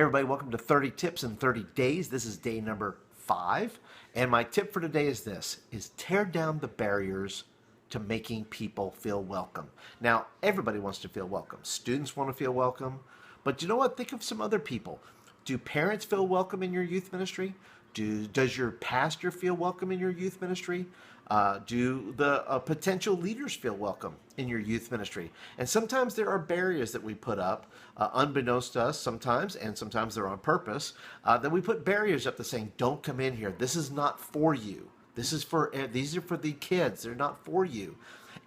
Hey everybody, welcome to 30 Tips in 30 Days. This is day number 5. And my tip for today is tear down the barriers to making people feel welcome. Now, everybody wants to feel welcome. Students want to feel welcome. But you know what? Think of some other people. Do parents feel welcome in your youth ministry? Does your pastor feel welcome in your youth ministry? Do the potential leaders feel welcome in your youth ministry? And sometimes there are barriers that we put up, unbeknownst to us sometimes, and sometimes they're on purpose, that we put barriers up to saying, don't come in here. This is not for you. These are for the kids. They're not for you.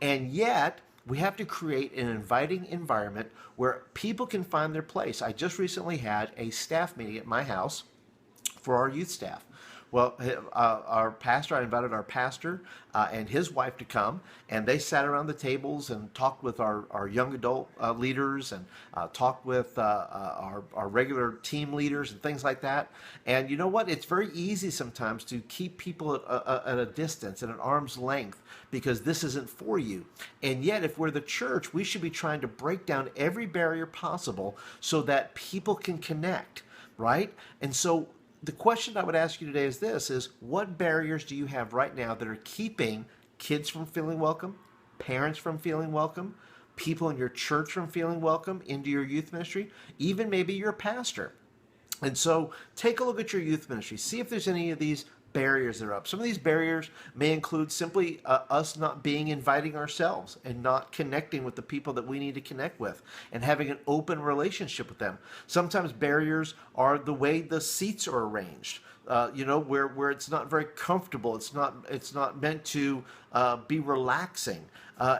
And yet, we have to create an inviting environment where people can find their place. I just recently had a staff meeting at my house for our youth staff. Well, I invited our pastor and his wife to come, and they sat around the tables and talked with our young adult leaders and talked with our regular team leaders and things like that. And you know what? It's very easy sometimes to keep people at a distance, at an arm's length, because this isn't for you. And yet, if we're the church, we should be trying to break down every barrier possible so that people can connect, right? And so the question I would ask you today is what barriers do you have right now that are keeping kids from feeling welcome, parents from feeling welcome, people in your church from feeling welcome into your youth ministry, even maybe your pastor? And so take a look at your youth ministry. See if there's any of these barriers that are up. Some of these barriers may include simply us not being inviting ourselves and not connecting with the people that we need to connect with and having an open relationship with them. Sometimes barriers are the way the seats are arranged. Where it's not very comfortable. It's not meant to be relaxing.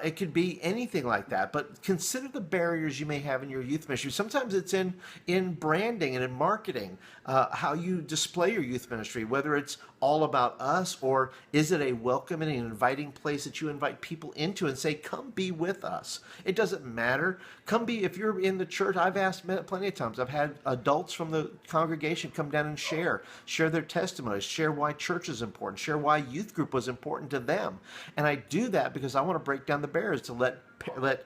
It could be anything like that. But consider the barriers you may have in your youth ministry. Sometimes it's in branding and in marketing, how you display your youth ministry, whether it's all about us or is it a welcoming and inviting place that you invite people into and say, come be with us. It doesn't matter. Come be, if you're in the church, I've asked plenty of times, I've had adults from the congregation come down and share their testimonies, share why church is important, share why youth group was important to them. And I do that because I want to break down the barriers to let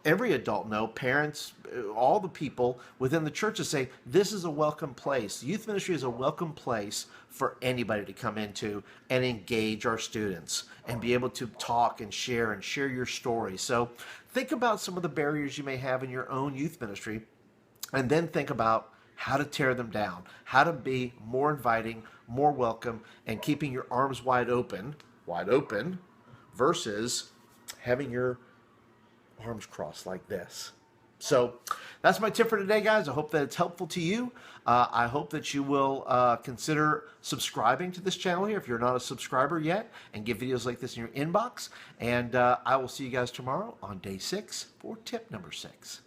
every adult know, parents, all the people within the church, to say, this is a welcome place. Youth ministry is a welcome place for anybody to come into and engage our students and be able to talk and share your story. So think about some of the barriers you may have in your own youth ministry, and then think about how to tear them down, how to be more inviting, more welcome, and keeping your arms wide open, versus having your arms crossed like this. So that's my tip for today, guys. I hope that it's helpful to you. I hope that you will consider subscribing to this channel here if you're not a subscriber yet, and get videos like this in your inbox. And I will see you guys tomorrow on day 6 for tip number 6.